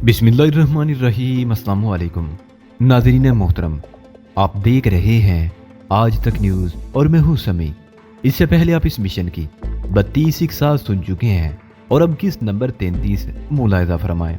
बिस्मिल्लाहिर्रहमानिर्रहीम। अस्सलाम वालेकुम नाज़रीन मोहतरम, आप देख रहे हैं आज तक न्यूज़ और मैं हूँ समी। इससे पहले आप इस मिशन की 32 इकसार सुन चुके हैं और अब किस नंबर 33 मुलाहिजा फरमाएं।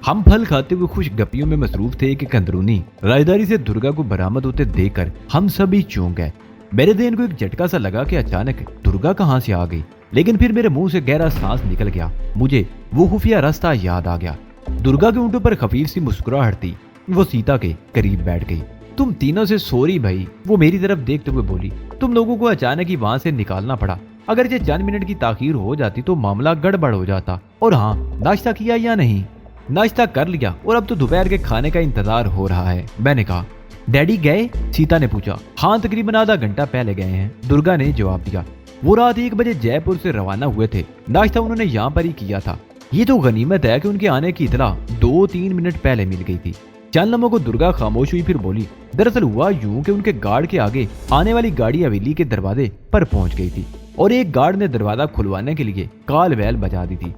हम फल खाते हुए खुश गपियों में मसरूफ थे कि अंदरूनी राजदारी से दुर्गा को बरामद होते देखकर हम सभी चौंक गए। मेरे देन को एक झटका सा लगा कि अचानक दुर्गा कहाँ से आ गई, लेकिन फिर मेरे मुंह से गहरा सांस निकल गया। मुझे वो खुफिया रास्ता याद आ गया। दुर्गा के ऊँटों पर खफीफ सी मुस्कुराहट थी। वो सीता के करीब बैठ गई। तुम तीनों से सॉरी भाई, वो मेरी तरफ देखते हुए बोली। तुम लोगों को अचानक ही वहां से निकालना पड़ा। अगर ये चंद मिनट की ताखीर हो जाती तो मामला गड़बड़ हो जाता। और हाँ, नाश्ता किया या नहीं? नाश्ता कर लिया और अब तो दोपहर के खाने का इंतजार हो रहा है, मैंने कहा। डैडी गए? सीता ने पूछा। हाँ, तकरीबन आधा घंटा पहले गए हैं, दुर्गा ने जवाब दिया। वो रात 1 बजे जयपुर से रवाना हुए थे। नाश्ता उन्होंने यहाँ पर ही किया था। ये तो गनीमत है कि उनके आने की इतला 2-3 मिनट पहले मिल गई थी। चंद लम्हों को दुर्गा खामोश हुई, फिर बोली। दरअसल हुआ यूं कि उनके गार्ड के आगे आने वाली गाड़ी हवेली के दरवाजे पर पहुंच गई थी और एक गार्ड ने दरवाजा खुलवाने के लिए काल बैल बजा दी थी।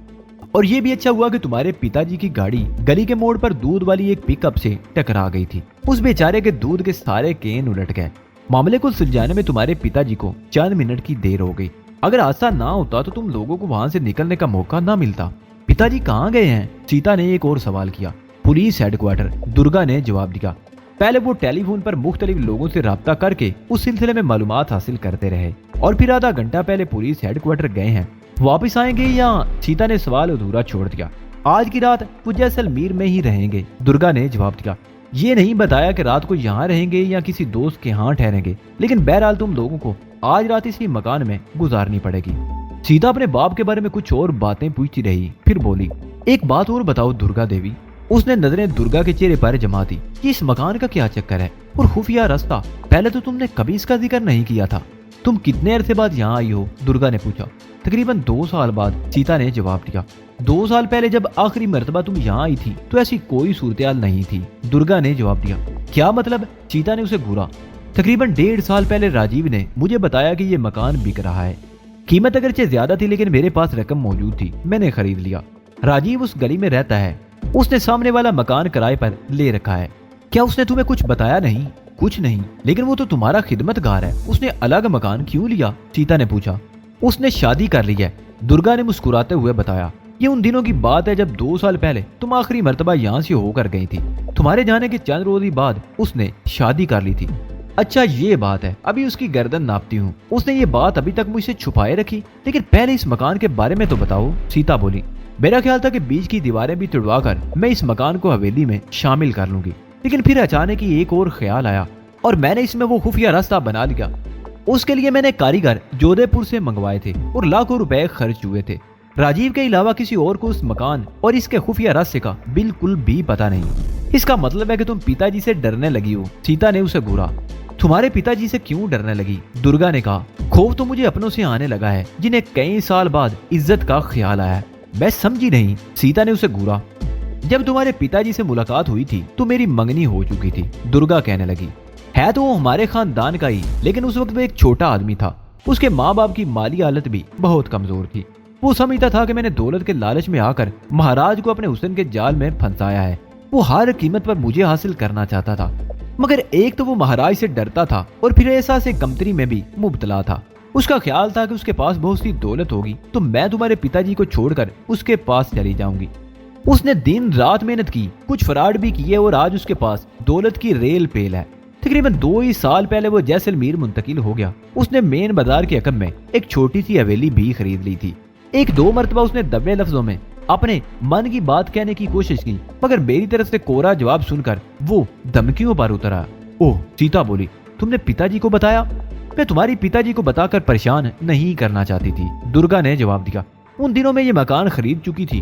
और ये भी अच्छा हुआ कि तुम्हारे पिताजी की गाड़ी गली के मोड़ पर दूध वाली एक पिकअप से टकरा गई थी। उस बेचारे के दूध के सारे केन उलट गए। मामले को सुलझाने में तुम्हारे पिताजी को चंद मिनट की देर हो गई। अगर हादसा ना होता तो तुम लोगों को वहां से निकलने का मौका ना मिलता। पिताजी कहाँ गए हैं? सीता ने एक और सवाल किया। पुलिस हेडक्वार्टर, दुर्गा ने जवाब दिया। पहले वो टेलीफोन पर मुख्तलिफ लोगों से राब्ता करके उस सिलसिले में मालूमात हासिल करते रहे और फिर आधा घंटा पहले पुलिस हेडक्वार्टर गए हैं। वापस आएंगे या? सीता ने सवाल अधूरा छोड़ दिया। आज की रात वो जैसलमेर में ही रहेंगे, दुर्गा ने जवाब दिया। ये नहीं बताया कि रात को यहाँ रहेंगे या किसी दोस्त के यहाँ ठहरेंगे, लेकिन बहरहाल तुम लोगों को आज रात इसी मकान में गुजारनी पड़ेगी। सीता अपने बाप के बारे में कुछ और बातें पूछती रही, फिर बोली। एक बात और बताओ दुर्गा देवी। उसने नजरें दुर्गा के चेहरे पर जमा दी। इस मकान का क्या चक्कर है और खुफिया रास्ता? पहले तो तुमने कभी इसका जिक्र नहीं किया था। तुम कितने अरसे बाद यहाँ आई हो? दुर्गा ने पूछा। तकरीबन 2 साल बाद, सीता ने जवाब दिया। 2 साल पहले जब आखिरी मर्तबा तुम यहाँ आई थी तो ऐसी कोई सूरत नहीं थी, दुर्गा ने जवाब दिया। क्या मतलब? सीता ने उसे घूरा। तकरीबन 1.5 साल पहले राजीव ने मुझे बताया कि ये मकान बिक रहा है। कीमत अगरचे ज्यादा थी लेकिन मेरे पास रकम मौजूद थी, मैंने खरीद लिया। राजीव उस गली में रहता है। उसने सामने वाला मकान किराए पर ले रखा है। क्या उसने तुम्हें कुछ बताया? नहीं, कुछ नहीं, लेकिन वो तो तुम्हारा खिदमतगार है, उसने अलग मकान क्यों लिया? सीता ने पूछा। उसने शादी कर ली है, दुर्गा ने मुस्कुराते हुए बताया। ये उन दिनों की बात है जब 2 साल पहले तुम आखिरी मर्तबा यहाँ से होकर गई थी। तुम्हारे जाने के चंद रोज बाद उसने शादी कर ली थी। अच्छा, ये बात है, अभी उसकी गर्दन नापती हूँ। उसने ये बात अभी तक मुझसे छुपाए रखी, लेकिन पहले इस मकान के बारे में तो बताओ, सीता बोली। मेरा ख्याल था कि बीच की दीवारें भी तुड़वा कर मैं इस मकान को हवेली में शामिल कर लूंगी, लेकिन फिर अचानक ही एक और ख्याल आया और मैंने इसमें वो खुफिया रास्ता बना लिया। उसके लिए मैंने कारीगर जोधपुर से मंगवाए थे और लाखों रुपए खर्च हुए थे। राजीव के अलावा किसी और को उस मकान और इसके खुफिया रास्ते का बिल्कुल भी पता नहीं। इसका मतलब है कि तुम पिताजी से डरने लगी हो, सीता ने उसे घूरा। तुम्हारे पिताजी से क्यों डरने लगी? दुर्गा ने कहा। खौफ तो मुझे अपनों से आने लगा है जिन्हें कई साल बाद इज्जत का ख्याल आया है। मैं समझी नहीं, सीता ने उसे घूरा। जब तुम्हारे पिताजी से मुलाकात हुई थी तो मेरी मंगनी हो चुकी थी, दुर्गा कहने लगी। है तो वो हमारे खानदान का ही, लेकिन उस वक्त वो एक छोटा आदमी था। उसके माँ बाप की माली हालत भी बहुत कमजोर थी। वो समझता था कि मैंने दौलत के लालच में आकर महाराज को अपने हुस्न के जाल में फंसाया है। वो हर कीमत पर मुझे हासिल करना चाहता था, मगर एक तो वो महाराज से डरता था और फिर ऐसा से कमतरी में भी मुब्तला था। उसका ख्याल था कि उसके पास बहुत सी दौलत होगी तो मैं तुम्हारे पिताजी को छोड़कर उसके पास चली जाऊंगी। उसने दिन रात मेहनत की, कुछ फ्रॉड भी किए और आज उसके पास दौलत की रेल पेल है। तकरीबन 2 ही साल पहले वो जैसलमेर मुंतकिल हो गया। उसने मेन बाजार के अकम में एक छोटी सी हवेली भी खरीद ली थी। 1-2 मरतबा उसने दबे लफ्जों में अपने मन की बात कहने की कोशिश की, मगर मेरी तरफ से कोरा जवाब सुनकर वो धमकियों पर उतर आया। ओह, सीता बोली। तुमने पिताजी को बताया? मैं तुम्हारी पिताजी को बताकर परेशान नहीं करना चाहती थी, दुर्गा ने जवाब दिया। उन दिनों में ये मकान खरीद चुकी थी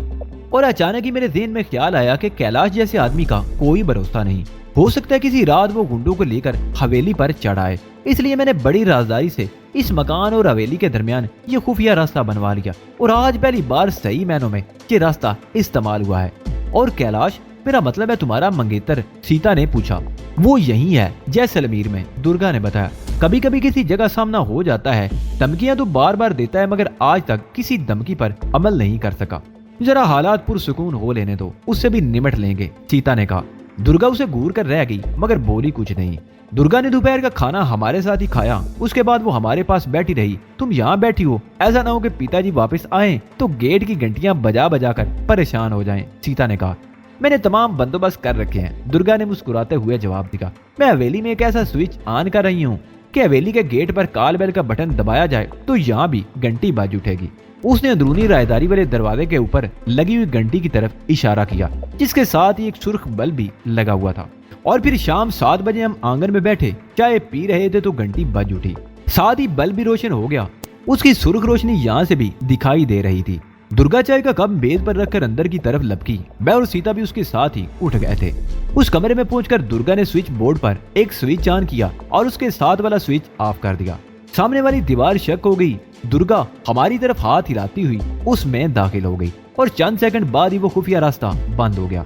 और अचानक ही मेरे ज़हन में ख्याल आया कि कैलाश जैसे आदमी का कोई भरोसा नहीं। हो सकता है किसी रात वो गुंडों को लेकर हवेली पर चढ़ आए, इसलिए मैंने बड़ी राजदारी से इस मकान और हवेली के दरमियान ये खुफिया रास्ता बनवा लिया और आज पहली बार सही मायनों में ये रास्ता इस्तेमाल हुआ है। और कैलाश, मेरा मतलब है तुम्हारा मंगेतर, सीता ने पूछा। वो यही है, जैसलमेर में, दुर्गा ने बताया। कभी कभी किसी जगह सामना हो जाता है, धमकियां तो बार बार देता है, मगर आज तक किसी धमकी पर अमल नहीं कर सका। जरा हालात पुरसुकून हो लेने दो, उससे भी निमट लेंगे, सीता ने कहा। दुर्गा उसे घूर कर रह गई मगर बोली कुछ नहीं। दुर्गा ने दोपहर का खाना हमारे साथ ही खाया, उसके बाद वो हमारे पास बैठी रही। तुम यहाँ बैठी हो, ऐसा ना हो कि पिताजी वापस आए तो गेट की घंटियां बजा बजा कर परेशान हो जाएं, सीता ने कहा। मैंने तमाम बंदोबस्त कर रखे हैं, दुर्गा ने मुस्कुराते हुए जवाब दिया। मैं हवेली में एक ऐसा स्विच ऑन कर रही हूँ कि हवेली के गेट पर कॉल बेल का बटन दबाया जाए तो यहाँ भी घंटी बज उठेगी। उसने अंदरूनी रायदारी वाले दरवाजे के ऊपर लगी हुई घंटी की तरफ इशारा किया, जिसके साथ ही एक सुर्ख बल्ब भी लगा हुआ था। और फिर शाम 7 बजे हम आंगन में बैठे चाय पी रहे थे तो घंटी बज उठी, साथ ही बल्ब भी रोशन हो गया। उसकी सुर्ख रोशनी यहाँ से भी दिखाई दे रही थी। दुर्गा चाय का कप मेज पर रखकर अंदर की तरफ लपकी। मैं और सीता भी उसके साथ ही उठ गए थे। उस कमरे में पहुंचकर दुर्गा ने स्विच बोर्ड पर एक स्विच ऑन किया और उसके साथ वाला स्विच ऑफ कर दिया। सामने वाली दीवार शक हो गई। दुर्गा हमारी तरफ हाथ हिलाती हुई उसमें दाखिल हो गई और चंद सेकंड बाद ही वो खुफिया रास्ता बंद हो गया।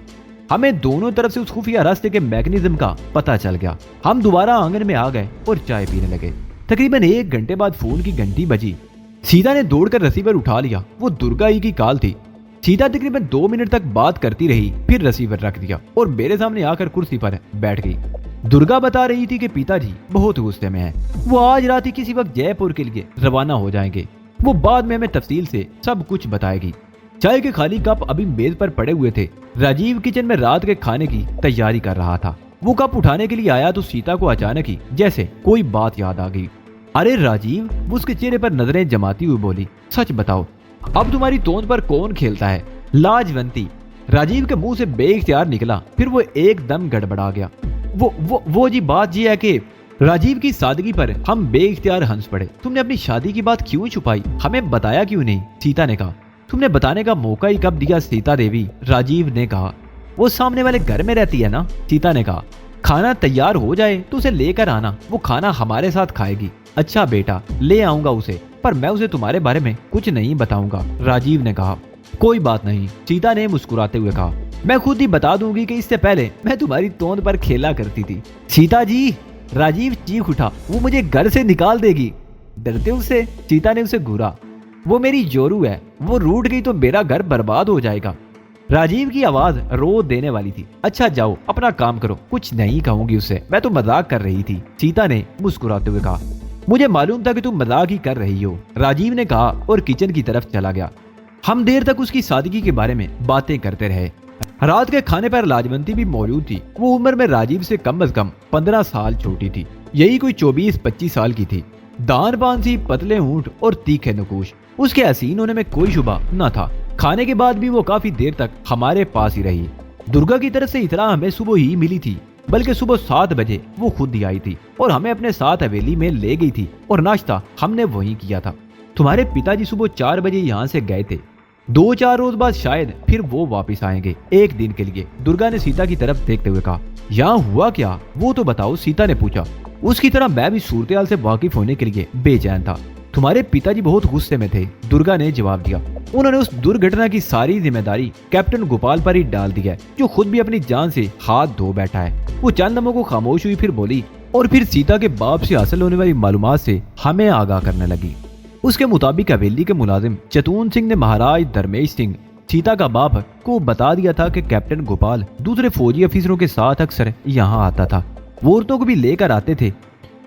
हमें दोनों तरफ से उस खुफिया रास्ते के मैकेनिज्म का पता चल गया। हम दोबारा आंगन में आ गए और चाय पीने लगे। तकरीबन 1 घंटे बाद फोन की घंटी बजी। सीता ने दौड़कर रिसीवर उठा लिया। वो दुर्गा ही की कॉल थी। सीता तकरीबन 2 मिनट तक बात करती रही, फिर रिसीवर रख दिया और मेरे सामने आकर कुर्सी पर बैठ गई। दुर्गा बता रही थी कि पिताजी बहुत गुस्से में हैं। वो आज रात ही किसी वक्त जयपुर के लिए रवाना हो जाएंगे। वो बाद में हमें तफसील से सब कुछ बताएगी। चाय के खाली कप अभी मेज पर पड़े हुए थे। राजीव किचन में रात के खाने की तैयारी कर रहा था। वो कप उठाने के लिए आया तो सीता को अचानक ही जैसे कोई बात याद आ गई। अरे राजीव, वो उसके चेहरे पर नजरें जमाती हुई बोली, सच बताओ अब तुम्हारी तोंद पर कौन खेलता है? लाजवंती। राजीव के मुंह से बेइख्तियार निकला, फिर वो एकदम गड़बड़ा गया। वो जी बात जी है कि राजीव की सादगी पर हम बेइख्तियार हंस पड़े। तुमने अपनी शादी की बात क्यों छुपाई? हमें बताया क्यों नहीं? सीता ने कहा। तुमने बताने का मौका ही कब दिया सीता देवी? राजीव ने कहा। वो सामने वाले घर में रहती है ना? सीता ने कहा। खाना तैयार हो जाए तो उसे लेकर आना, वो खाना हमारे साथ खाएगी। अच्छा बेटा, ले आऊंगा उसे, पर मैं उसे तुम्हारे बारे में कुछ नहीं बताऊंगा, राजीव ने कहा। कोई बात नहीं, सीता ने मुस्कुराते हुए कहा। मैं खुद ही बता दूंगी कि इससे पहले मैं तुम्हारी तोंद पर खेला करती थी। सीता जी, राजीव चीख उठा, वो मुझे घर से निकाल देगी। डरते उससे? सीता ने उसे घूरा। वो मेरी जोरू है, वो रूठ गई तो मेरा घर बर्बाद हो जाएगा। राजीव की आवाज रो देने वाली थी। अच्छा जाओ अपना काम करो, कुछ नहीं कहूंगी उससे, मैं तो मजाक कर रही थी, सीता ने मुस्कुराते हुए कहा। मुझे मालूम था कि तुम मजाक ही कर रही हो, राजीव ने कहा और किचन की तरफ चला गया। हम देर तक उसकी सादगी के बारे में बातें करते रहे। रात के खाने पर लाजवंती भी मौजूद थी। वो उम्र में राजीव से कम अज कम 15 साल छोटी थी, यही कोई 24-25 साल की थी। दान पान सी, पतले ऊंट और तीखे नकूश। उसके हसीन होने में कोई शुबा न था। खाने के बाद भी वो काफी देर तक हमारे पास ही रही। दुर्गा की तरफ से इतला हमें सुबह ही मिली थी, बल्कि सुबह 7 बजे वो खुद ही आई थी और हमें अपने साथ हवेली में ले गई थी और नाश्ता हमने वहीं किया था। तुम्हारे पिताजी सुबह 4 बजे यहाँ से गए थे। 2-4 रोज बाद शायद फिर वो वापस आएंगे, एक दिन के लिए, दुर्गा ने सीता की तरफ देखते हुए कहा। यहाँ हुआ क्या वो तो बताओ, सीता ने पूछा। उसकी तरह मैं भी सूरत-ए-हाल से वाकिफ होने के लिए बेचैन था। तुम्हारे पिताजी बहुत गुस्से में थे, दुर्गा ने जवाब दिया। उन्होंने उस दुर्घटना की सारी जिम्मेदारी कैप्टन गोपाल पर ही डाल दी है, जो खुद भी अपनी जान से हाथ धो बैठा है। वो चंद लम्हों को खामोश हुई, फिर बोली, और फिर सीता के बाप से हासिल होने वाली मालूमात से हमें आगाह करने लगी। उसके मुताबिक हवेली के मुलाजिम चतून सिंह ने महाराज धर्मेश सिंह, सीता का बाप, को बता दिया था कि कैप्टन गोपाल दूसरे फौजी अफसरों के साथ अक्सर यहाँ आता था। वो औरतों को भी लेकर आते थे।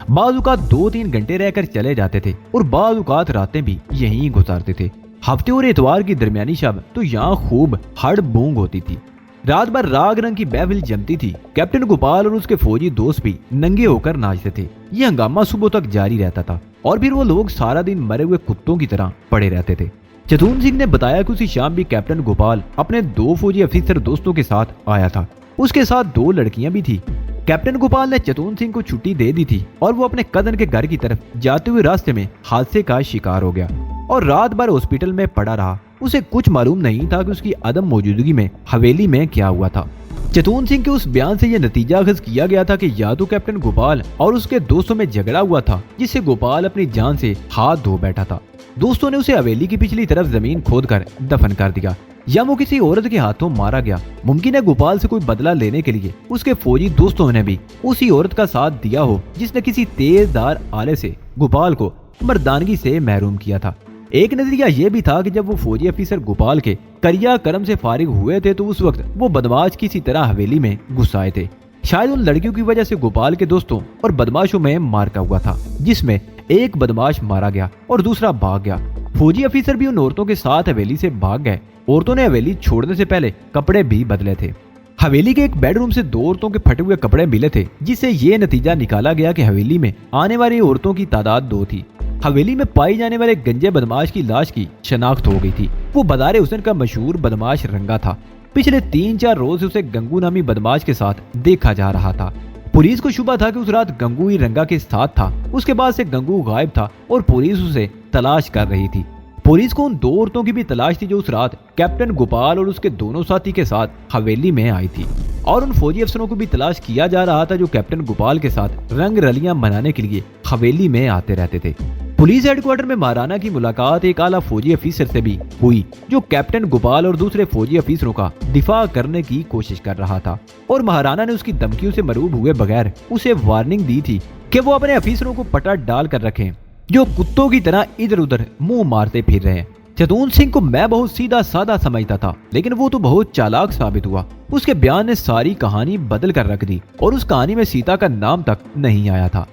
बाज़ औक़ात 2-3 घंटे रहकर चले जाते थे और बाज़ औक़ात रातें भी यहीं गुजारते थे। हफ्ते और इतवार की दरमियानी शब तो यहाँ खूब हड़ बूंग होती थी। रात भर राग रंग की महफिल जमती थी। कैप्टन गोपाल और उसके फौजी दोस्त भी नंगे होकर नाचते थे। ये हंगामा सुबह तक जारी रहता था और फिर वो लोग सारा दिन मरे हुए कुत्तों की तरह पड़े रहते थे। चतून सिंह ने बताया कि उसी शाम भी कैप्टन गोपाल अपने 2 फौजी अफसर दोस्तों के साथ आया था। उसके साथ 2 लड़कियां भी थी। कैप्टन गोपाल ने चतून सिंह को छुट्टी दे दी थी और वो अपने कजन के घर की तरफ जाते हुए रास्ते में हादसे का शिकार हो गया और रात भर हॉस्पिटल में पड़ा रहा। उसे कुछ मालूम नहीं था कि उसकी अदम मौजूदगी में हवेली में क्या हुआ था। चतून सिंह के उस बयान से यह नतीजा अखज़ किया गया था कि या तो कैप्टन गोपाल और उसके दोस्तों में झगड़ा हुआ था, जिससे गोपाल अपनी जान से हाथ धो बैठा था। दोस्तों ने उसे हवेली की पिछली तरफ जमीन खोदकर दफन कर दिया, या वो किसी औरत के हाथों मारा गया। मुमकिन है गोपाल से कोई बदला लेने के लिए उसके फौजी दोस्तों ने भी उसी औरत का साथ दिया हो, जिसने किसी तेजदार आले से गोपाल को मर्दानगी से महरूम किया था। ایک نظریہ یہ بھی تھا کہ جب وہ فوجی افیسر گوپال کے کریا کرم سے فارغ ہوئے تھے تو اس وقت وہ بدماش کسی طرح حویلی میں گھس آئے تھے۔ شاید ان لڑکیوں کی وجہ سے گوپال کے دوستوں اور بدماشوں میں مارکا ہوا تھا، جس میں ایک بدماش مارا گیا اور دوسرا بھاگ گیا۔ فوجی افیسر بھی ان عورتوں کے ساتھ حویلی سے بھاگ گئے۔ عورتوں نے حویلی چھوڑنے سے پہلے کپڑے بھی بدلے تھے۔ حویلی کے ایک بیڈ روم سے 2 عورتوں کے پھٹے ہوئے کپڑے ملے تھے، جس سے یہ نتیجہ نکالا گیا کہ حویلی میں آنے والی عورتوں کی تعداد 2 تھی۔ حویلی میں پائی جانے والے گنجے بدماش کی لاش کی شناخت ہو گئی تھی۔ وہ بدار حسن کا مشہور بدماش رنگا تھا۔ پچھلے 3-4 روز سے اسے گنگو نامی بدماش کے ساتھ دیکھا جا رہا تھا۔ پولیس کو شبہ تھا کہ اس رات گنگو ہی رنگا کے ساتھ تھا۔ اس کے بعد سے گنگو غائب تھا اور پولیس اسے تلاش کر رہی تھی۔ پولیس کو ان 2 عورتوں کی بھی تلاش تھی جو اس رات کیپٹن گوپال اور اس کے دونوں ساتھی کے ساتھ حویلی میں آئی تھی، اور ان فوجی افسروں کو بھی تلاش کیا جا رہا تھا جو کیپٹن گوپال کے ساتھ رنگ رلیاں منانے کے لیے حویلی میں آتے رہتے تھے۔ پولیس ہیڈ کوارٹر میں مہارانا کی ملاقات ایک اعلیٰ فوجی افیسر سے بھی ہوئی جو کیپٹن گوپال اور دوسرے فوجی افیسروں کا دفاع کرنے کی کوشش کر رہا تھا، اور مہارانا نے اس کی دھمکیوں سے مرعوب ہوئے بغیر اسے وارننگ دی تھی کہ وہ اپنے افیسروں کو پٹا ڈال کر رکھیں جو کتوں کی طرح ادھر ادھر منہ مارتے پھر رہے ہیں۔ چتون سنگھ کو میں بہت سیدھا سادہ سمجھتا تھا، لیکن وہ تو بہت چالاک ثابت ہوا۔ اس کے بیان نے ساری کہانی بدل کر رکھ دی اور اس کہانی میں سیتا کا نام تک نہیں آیا تھا۔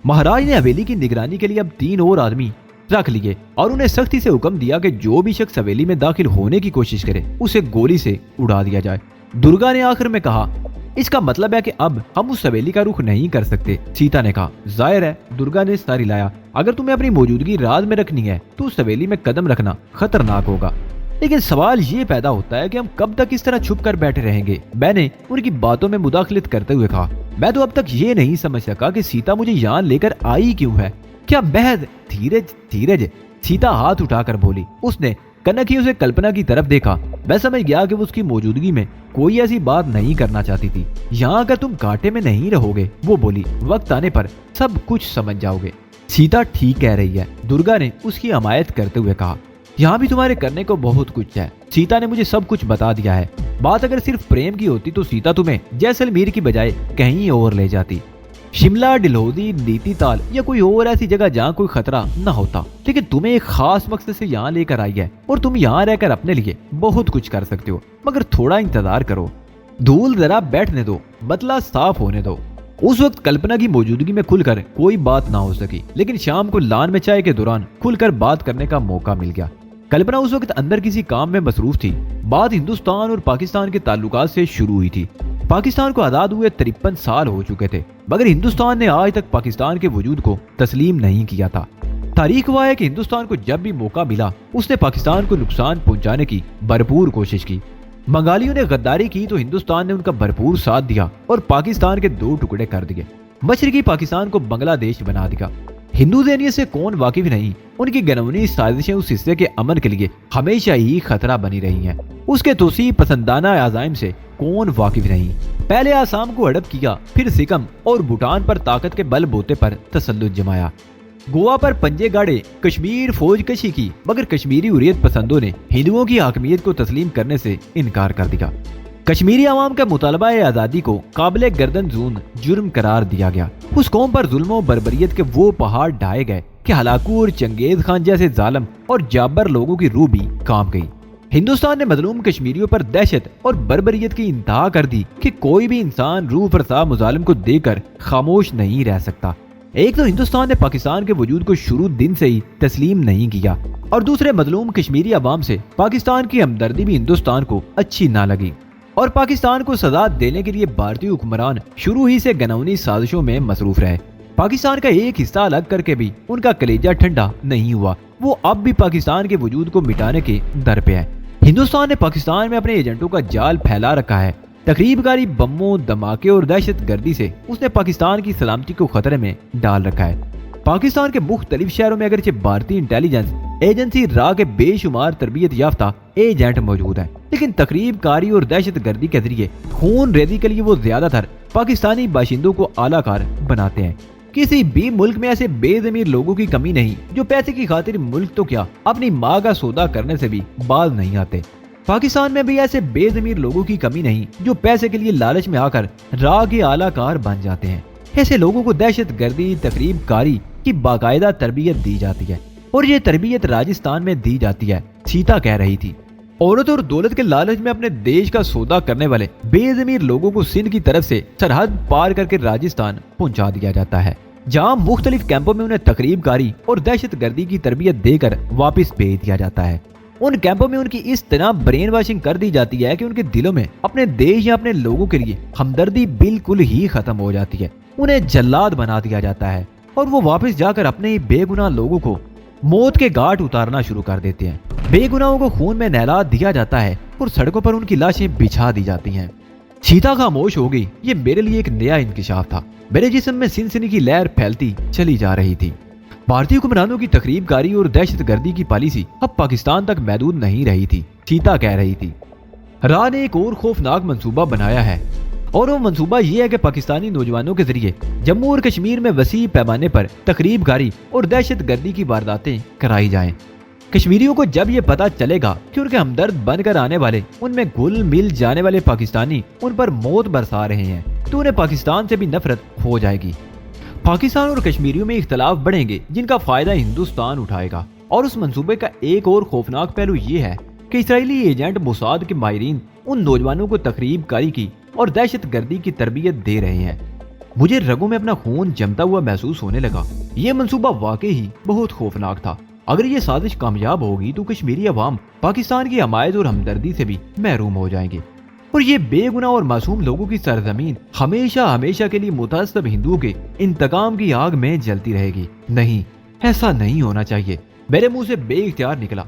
مہاراج نے حویلی کی نگرانی کے لیے اب 3 اور آدمی رکھ لیے اور انہیں سختی سے حکم دیا کہ جو بھی شخص حویلی میں داخل ہونے کی کوشش کرے اسے گولی سے اڑا دیا جائے۔ درگا نے آخر میں کہا، اس کا مطلب ہے کہ اب ہم اس حویلی کا رخ نہیں کر سکتے۔ سیتا نے کہا، ظاہر ہے۔ درگا نے سر ہلایا، اگر تمہیں اپنی موجودگی راز میں رکھنی ہے تو اس حویلی میں قدم رکھنا خطرناک ہوگا، لیکن سوال یہ پیدا ہوتا ہے کہ ہم کب تک اس طرح چھپ کر بیٹھے رہیں گے۔ میں نے ان کی باتوں میں مداخلت کرتے ہوئے کہا، میں تو اب تک یہ نہیں سمجھ سکا کہ سیتا مجھے یہاں لے کر آئی کیوں ہے۔ کیا محض دھیرج؟ سیتا ہاتھ اٹھا کر بولی۔ اس نے کنکھیوں سے کلپنا کی طرف دیکھا۔ میں سمجھ گیا کہ وہ اس کی موجودگی میں کوئی ایسی بات نہیں کرنا چاہتی تھی۔ یہاں اگر تم گھاٹے میں نہیں رہو گے، وہ بولی، وقت آنے پر سب کچھ سمجھ جاؤ گے۔ سیتا ٹھیک کہہ رہی ہے، درگا نے اس کی حمایت کرتے ہوئے کہا۔ یہاں بھی تمہارے کرنے کو بہت کچھ ہے۔ سیتا نے مجھے سب کچھ بتا دیا ہے۔ بات اگر صرف پریم کی ہوتی تو سیتا تمہیں جیسلمیر کی بجائے کہیں اور لے جاتی، شملہ، ڈلہودی، نیتی تال یا کوئی اور ایسی جگہ جہاں کوئی خطرہ نہ ہوتا، لیکن تمہیں ایک خاص مقصد سے یہاں لے کر آئی ہے اور تم یہاں رہ کر اپنے لیے بہت کچھ کر سکتے ہو، مگر تھوڑا انتظار کرو، دھول ذرا بیٹھنے دو، بدلہ صاف ہونے دو۔ اس وقت کلپنا کی موجودگی میں کھل کر کوئی بات نہ ہو سکی، لیکن شام کو لان میں چائے کے دوران کھل کر بات کرنے کا موقع مل گیا۔ کلپنا اس وقت اندر کسی کام میں مصروف تھی۔ بات ہندوستان اور پاکستان کے تعلقات سے شروع ہوئی تھی۔ پاکستان کو آزاد ہوئے 53 سال ہو چکے تھے، مگر ہندوستان نے آج تک پاکستان کے وجود کو تسلیم نہیں کیا تھا۔ تاریخ ہوا ہے کہ ہندوستان کو جب بھی موقع ملا اس نے پاکستان کو نقصان پہنچانے کی بھرپور کوشش کی۔ بنگالیوں نے غداری کی تو ہندوستان نے ان کا بھرپور ساتھ دیا اور پاکستان کے 2 ٹکڑے کر دیے۔ مشرقی پاکستان کو بنگلہ دیش بنا دیا۔ ہندو ذہنیت سے کون واقف نہیں، ان کی گنونی سازشیں اس حصے کے امن کے لیے ہمیشہ ہی خطرہ بنی رہی ہیں۔ اس کے توسیع پسندانہ عزائم سے کون واقف نہیں۔ پہلے آسام کو ہڑپ کیا، پھر سکم اور بھوٹان پر طاقت کے بل بوتے پر تسلط جمایا، گوا پر پنجے گاڑے، کشمیر فوج کشی کی، مگر کشمیری حریت پسندوں نے ہندوؤں کی حاکمیت کو تسلیم کرنے سے انکار کر دیا۔ کشمیری عوام کا مطالبہ آزادی کو قابل گردن زون جرم قرار دیا گیا۔ اس قوم پر ظلم و بربریت کے وہ پہاڑ ڈھائے گئے کہ ہلاکو اور چنگیز خان جیسے ظالم اور جابر لوگوں کی روح بھی کانپ گئی۔ ہندوستان نے مظلوم کشمیریوں پر دہشت اور بربریت کی انتہا کر دی کہ کوئی بھی انسان روح فرسا مظالم کو دیکھ کر خاموش نہیں رہ سکتا۔ ایک تو ہندوستان نے پاکستان کے وجود کو شروع دن سے ہی تسلیم نہیں کیا، اور دوسرے مظلوم کشمیری عوام سے پاکستان کی ہمدردی بھی ہندوستان کو اچھی نہ لگی، اور پاکستان کو سزا دینے کے لیے بھارتی حکمران شروع ہی سے گنونی سازشوں میں مصروف رہے۔ پاکستان کا ایک حصہ الگ کر کے بھی ان کا کلیجہ ٹھنڈا نہیں ہوا۔ وہ اب بھی پاکستان کے وجود کو مٹانے کے در پہ ہے۔ ہندوستان نے پاکستان میں اپنے ایجنٹوں کا جال پھیلا رکھا ہے۔ تقریب کاری، بموں، دھماکے اور دہشت گردی سے اس نے پاکستان کی سلامتی کو خطرے میں ڈال رکھا ہے۔ پاکستان کے مختلف شہروں میں اگرچہ بھارتی انٹیلیجنس ایجنسی را کے بے شمار تربیت یافتہ ایجنٹ موجود ہیں، لیکن تقریب کاری اور دہشت گردی کے ذریعے خون ریزی کے لیے وہ زیادہ تر پاکستانی باشندوں کو اعلیٰ کار بناتے ہیں۔ کسی بھی ملک میں ایسے بے ضمیر لوگوں کی کمی نہیں جو پیسے کی خاطر ملک تو کیا اپنی ماں کا سودا کرنے سے بھی باز نہیں آتے۔ پاکستان میں بھی ایسے بے ضمیر لوگوں کی کمی نہیں جو پیسے کے لیے لالچ میں آ کر راہ کے اعلیٰ کار بن جاتے ہیں۔ ایسے لوگوں کو دہشت گردی، تقریب کاری کی باقاعدہ تربیت دی جاتی ہے۔ और ये तरबियत राजस्थान में दी जाती है, सीता कह रही थी। औरत और दौलत के लालच में अपने देश का सौदा करने वाले बेजमीर लोगों को सिंध की तरफ से सरहद पार करके राजस्थान पहुंचा दिया जाता है, जहां मुख्तलिफ कैंपों में उन्हें तकरीबकारी और दहशतगर्दी की तरबियत देकर वापस भेज दिया जाता है। उन कैंपों में उनकी इस तरह ब्रेन वॉशिंग कर दी जाती है कि उनके दिलों में अपने देश या अपने लोगों के लिए हमदर्दी बिल्कुल ही खत्म हो जाती है। उन्हें जल्लाद बना दिया जाता है और वो वापस जाकर अपने ही बेगुनाह लोगों को मौत के घाट उतारना शुरू कर देते हैं। बेगुनाहों को खून में नहला दिया जाता है और सड़कों पर उनकी लाशें बिछा दी जाती हैं। सीता खामोश हो गई। ये मेरे लिए एक नया इंकिशाफ था। मेरे जिस्म में सिनसनी की लहर फैलती चली जा रही थी। भारतीय हुक्मरानों की तकरीबकारी और दहशतगर्दी की पॉलिसी अब पाकिस्तान तक महदूद नहीं रही थी, सीता कह रही थी। राह ने एक और खौफनाक मंसूबा बनाया है और वो मंसूबा ये है कि पाकिस्तानी नौजवानों के जरिए जम्मू और कश्मीर में वसी पैमाने पर तकरीबकारी और दहशतगर्दी की वारदातें कराई जाएं। कश्मीरियों को जब ये पता चलेगा कि उनके हमदर्द बनकर आने वाले, उनमें घुल मिल जाने वाले पाकिस्तानी उन पर मौत बरसा रहे हैं, तो उन्हें पाकिस्तान से भी नफरत हो जाएगी। पाकिस्तान और कश्मीरियों में इख्तलाफ बढ़ेंगे जिनका फायदा हिंदुस्तान उठाएगा। और उस मंसूबे का एक और खौफनाक पहलू ये है कि इसराइली एजेंट मोसाद के माहिरीन उन नौजवानों को तकरीबकारी की और दहशतगर्दी की तरबियत दे रहे हैं। मुझे रगों में अपना खून जमता हुआ महसूस होने लगा। ये मंसूबा वाकई ही बहुत खौफनाक था। अगर ये साजिश कामयाब होगी तो कश्मीरी अवाम पाकिस्तान की हमायत और हमदर्दी से भी महरूम हो जाएंगे और ये बेगुनाह और मासूम लोगों की सरजमीन हमेशा हमेशा के लिए मुतअस्सब हिंदुओं के इंतकाम की आग में जलती रहेगी। नहीं, ऐसा नहीं होना चाहिए। मेरे मुंह से बेइख्तियार निकला,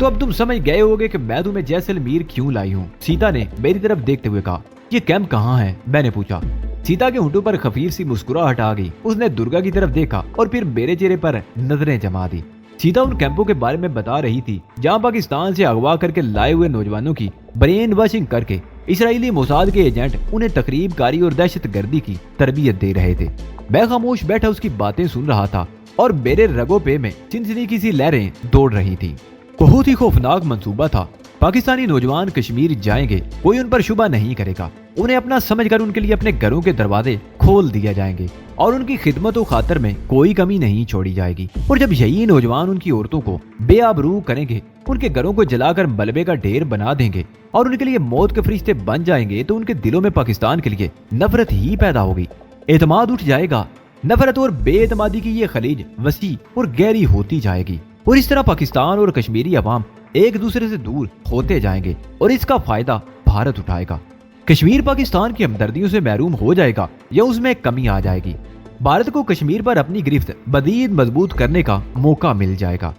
तो अब तुम समझ गए होगे कि मैं तुम्हें जैसलमेर क्यों लाई हूँ। सीता ने मेरी तरफ देखते हुए कहा। ये कैंप कहाँ है? मैंने पूछा। सीता के होंठों पर खफीफ सी मुस्कुराहट आ गई। उसने दुर्गा की तरफ देखा और फिर मेरे चेहरे पर नजरें जमा दी। सीता उन कैंपों के बारे में बता रही थी जहां पाकिस्तान से अगवा करके लाए हुए नौजवानों की ब्रेन वॉशिंग करके इसराइली मोसाद के एजेंट उन्हें तकरीबकारी और दहशतगर्दी की तरबियत दे रहे थे। मैं खामोश बैठा उसकी बातें सुन रहा था और मेरे रगों पे में सिनसिनी की सी लहरें दौड़ रही थी। बहुत ही खौफनाक मंसूबा था। पाकिस्तानी नौजवान कश्मीर जाएंगे, कोई उन पर शुबा नहीं करेगा। उन्हें अपना समझकर उनके लिए अपने घरों के दरवाजे खोल दिए जाएंगे और उनकी खिदमत और खातर में कोई कमी नहीं छोड़ी जाएगी। और जब यही नौजवान उनकी औरतों को बेआबरू करेंगे, उनके घरों को जलाकर मलबे का ढेर बना देंगे और उनके लिए मौत के फरिश्ते बन जाएंगे, तो उनके दिलों में पाकिस्तान के लिए नफरत ही पैदा होगी। एतमाद उठ जाएगा। नफरत और बेएतमादी की ये खलीज वसी और गहरी होती जाएगी और इस तरह पाकिस्तान और कश्मीरी अवाम एक दूसरे से दूर होते जाएंगे और इसका फायदा भारत उठाएगा। कश्मीर पाकिस्तान की हमदर्दियों से महरूम हो जाएगा या उसमें कमी आ जाएगी। भारत को कश्मीर पर अपनी गिरफ्त मजीद मजबूत करने का मौका मिल जाएगा।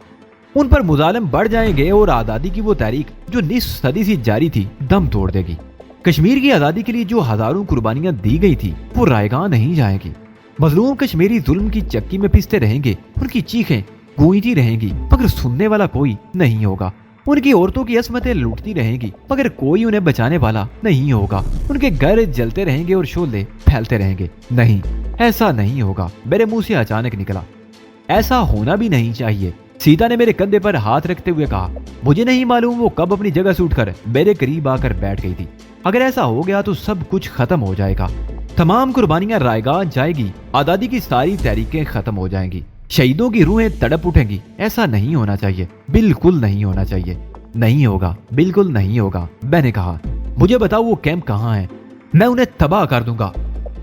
उन पर मुजालिम बढ़ जाएंगे और आज़ादी की वो तारीख जो निस्फ सदी से जारी थी दम तोड़ देगी। कश्मीर की आज़ादी के लिए जो हजारों कुर्बानियां दी गई थी वो रायगां नहीं जाएगी। मजलूम कश्मीरी जुल्म की चक्की में पिसते रहेंगे, उनकी चीखें गूंजती रहेंगी मगर सुनने वाला कोई नहीं होगा। उनकी औरतों की असमतें लूटती रहेंगी मगर कोई उन्हें बचाने वाला नहीं होगा। उनके घर जलते रहेंगे और शोले फैलते रहेंगे। नहीं, ऐसा नहीं होगा। मेरे मुंह से अचानक निकला। ऐसा होना भी नहीं चाहिए। सीता ने मेरे कंधे पर हाथ रखते हुए कहा। मुझे नहीं मालूम वो कब अपनी जगह से उठकर मेरे करीब आकर बैठ गई थी। अगर ऐसा हो गया तो सब कुछ खत्म हो जाएगा। तमाम कुर्बानियां रायगां जाएगी, आज़ादी की सारी तहरीकें खत्म हो जाएंगी, शहीदों की रूहें तड़प उठेंगी। ऐसा नहीं होना चाहिए, बिल्कुल नहीं होना चाहिए। नहीं होगा, बिल्कुल नहीं होगा। मैंने कहा, मुझे बताओ वो कैंप कहाँ है, मैं उन्हें तबाह कर दूंगा।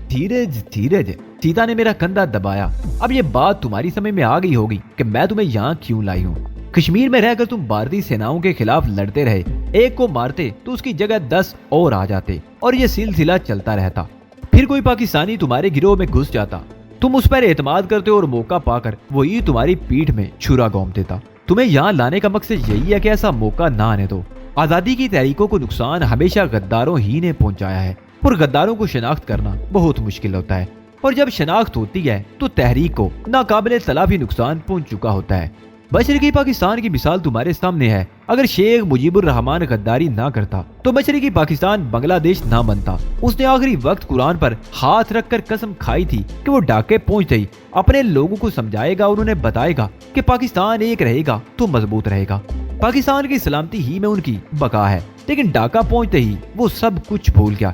धीरज धीरज, सीता ने मेरा कंधा दबाया। अब ये बात तुम्हारी समझ में आ गई होगी कि मैं तुम्हें यहाँ क्यों लाई हूँ। कश्मीर में रहकर तुम भारतीय सेनाओं के खिलाफ लड़ते रहे, एक को मारते तो उसकी जगह 10 और आ जाते और ये सिलसिला चलता रहता। फिर कोई पाकिस्तानी तुम्हारे गिरोह में घुस जाता, तुम उस पर एतमाद करते और मौका पाकर वही तुम्हारी पीठ में छुरा घोंप देता। तुम्हें यहाँ लाने का मकसद यही है कि ऐसा मौका ना आने दो। आजादी की तहरीकों को नुकसान हमेशा गद्दारों ही ने पहुंचाया है और गद्दारों को शिनाख्त करना बहुत मुश्किल होता है और जब शिनाख्त होती है तो तहरीक को नाकाबिले तलाफी नुकसान पहुंच चुका होता है। मशरकी पाकिस्तान की मिसाल तुम्हारे सामने है। अगर शेख मुजीबुर रहमान गद्दारी ना करता तो मशरकी पाकिस्तान बांग्लादेश ना बनता। उसने आखिरी वक्त कुरान पर हाथ रखकर कसम खाई थी कि वो ढाके पहुंचते ही अपने लोगों को समझाएगा और उन्हें बताएगा कि पाकिस्तान एक रहेगा तो मजबूत रहेगा। पाकिस्तान की सलामती ही में उनकी बका है। लेकिन ढाका पहुंचते ही वो सब कुछ भूल गया।